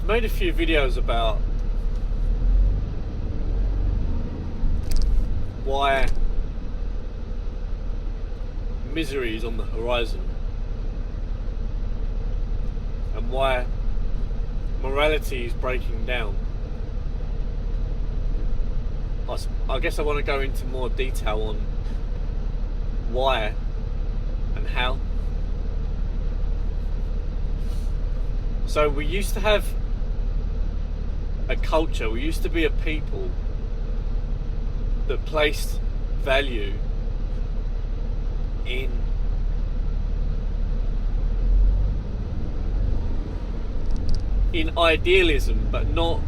made a few videos about why misery is on the horizon and why morality is breaking down. I guess I want to go into more detail on why and how. So we used to have a culture, we used to be a people that placed value in idealism, but not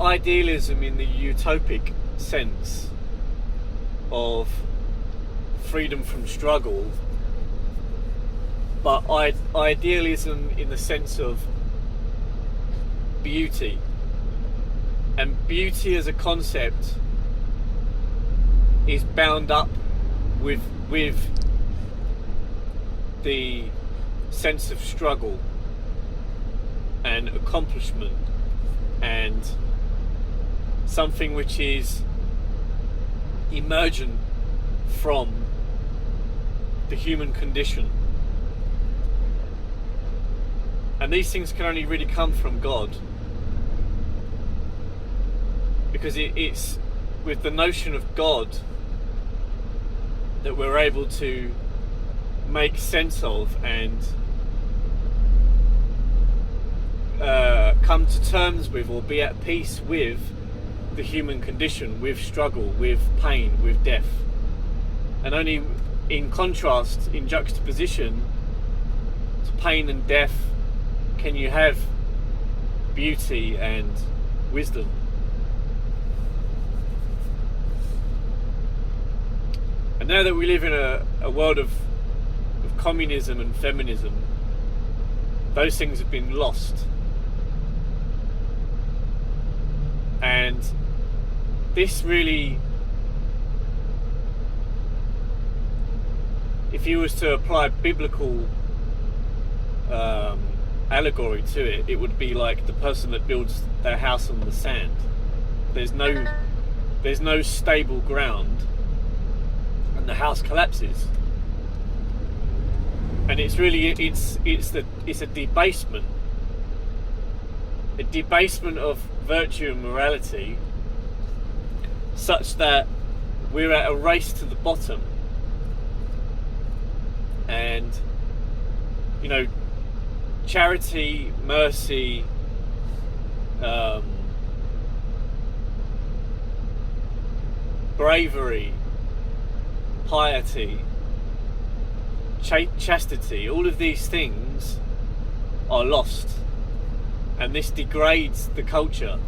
idealism in the utopic sense of freedom from struggle, but idealism in the sense of beauty. And beauty as a concept is bound up with the sense of struggle and accomplishment, and something which is emergent from the human condition. And these things can only really come from God, because it's with the notion of God that we're able to make sense of and come to terms with, or be at peace with, the human condition, with struggle, with pain, with death. And only in contrast, in juxtaposition to pain and death, can you have beauty and wisdom. And now that we live in a world of communism and feminism, those things have been lost. And this really, if you was to apply biblical allegory to it, it would be like the person that builds their house on the sand. There's no stable ground, and the house collapses. And it's really it's a debasement of virtue and morality, such that we're at a race to the bottom. And charity, mercy, bravery, piety, chastity, all of these things are lost, and this degrades the culture.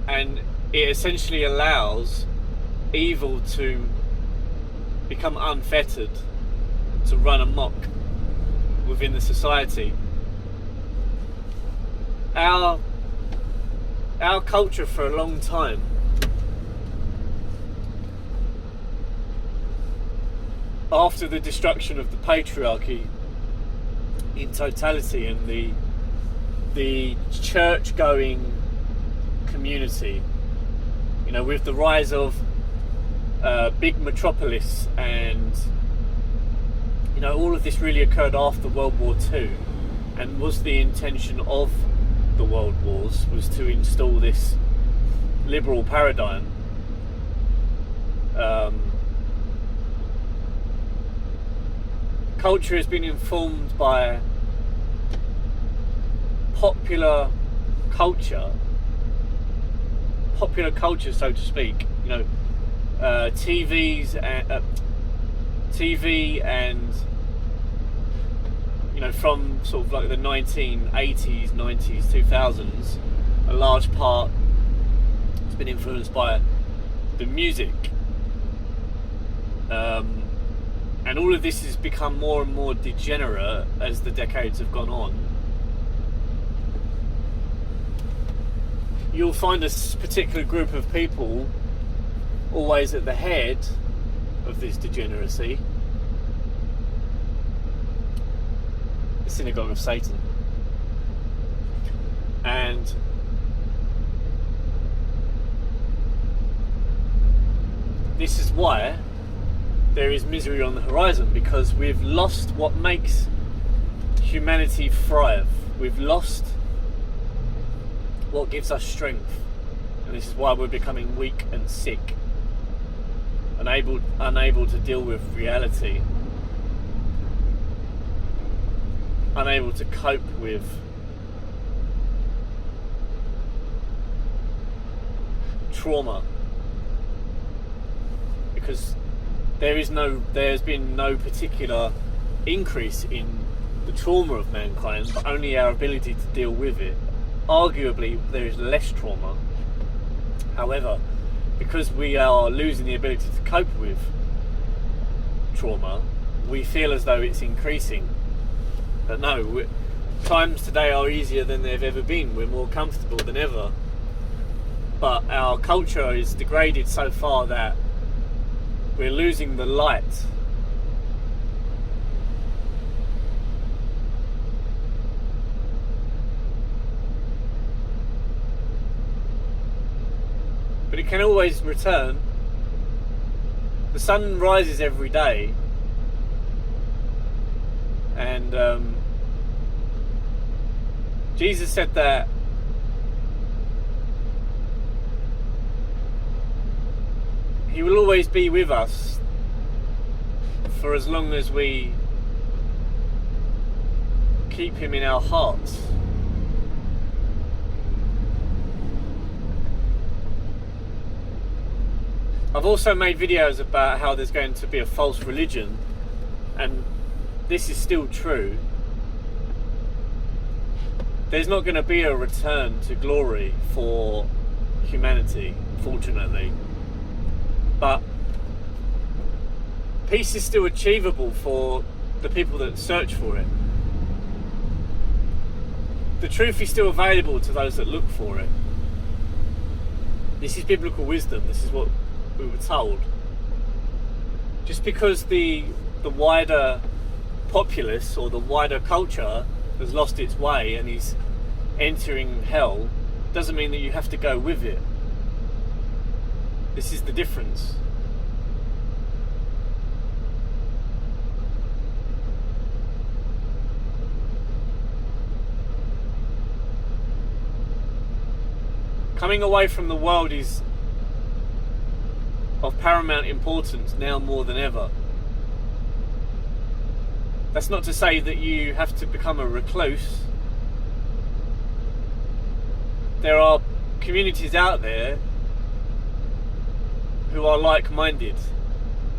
And it essentially allows evil to become unfettered, to run amok within the society. Our culture for a long time after the destruction of the patriarchy in totality and the church-going community, with the rise of big metropolis, and all of this really occurred after World War II, and was the intention of the World Wars, was to install this liberal paradigm. Culture has been informed by popular culture, so to speak. TV and from sort of like the 1980s, 90s, 2000s, a large part has been influenced by the music. And all of this has become more and more degenerate as the decades have gone on. You'll find a particular group of people always at the head of this degeneracy, the synagogue of Satan. And this is why there is misery on the horizon, because we've lost what makes humanity thrive. We've lost what gives us strength, and this is why we're becoming weak and sick, unable to deal with reality, unable to cope with trauma, because there's been no particular increase in the trauma of mankind, but only our ability to deal with it. Arguably, there is less trauma. However, because we are losing the ability to cope with trauma, we feel as though it's increasing. But no, times today are easier than they've ever been. We're more comfortable than ever. But our culture is degraded so far that we're losing the light. But it can always return. The sun rises every day, and Jesus said that He will always be with us for as long as we keep Him in our hearts. I've also made videos about how there's going to be a false religion, and this is still true. There's not going to be a return to glory for humanity, fortunately. But peace is still achievable for the people that search for it. The truth is still available to those that look for it. This is biblical wisdom. This is what we were told. Just because the wider populace or the wider culture has lost its way and is entering hell, doesn't mean that you have to go with it. This is the difference. Coming away from the world is of paramount importance now more than ever. That's not to say that you have to become a recluse. There are communities out there who are like-minded.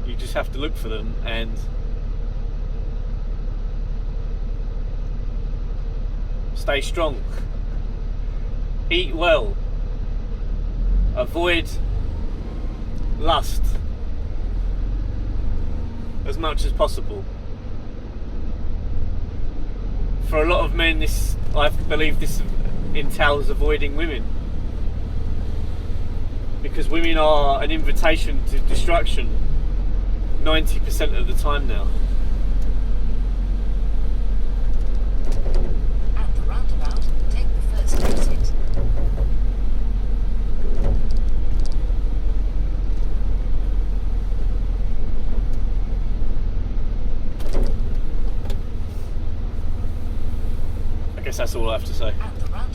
You just have to look for them and stay strong. Eat well. Avoid lust as much as possible. For a lot of men, I believe this entails avoiding women, because women are an invitation to destruction 90% of the time now. At the roundabout, take the first exit. I guess that's all I have to say. At the roundabout.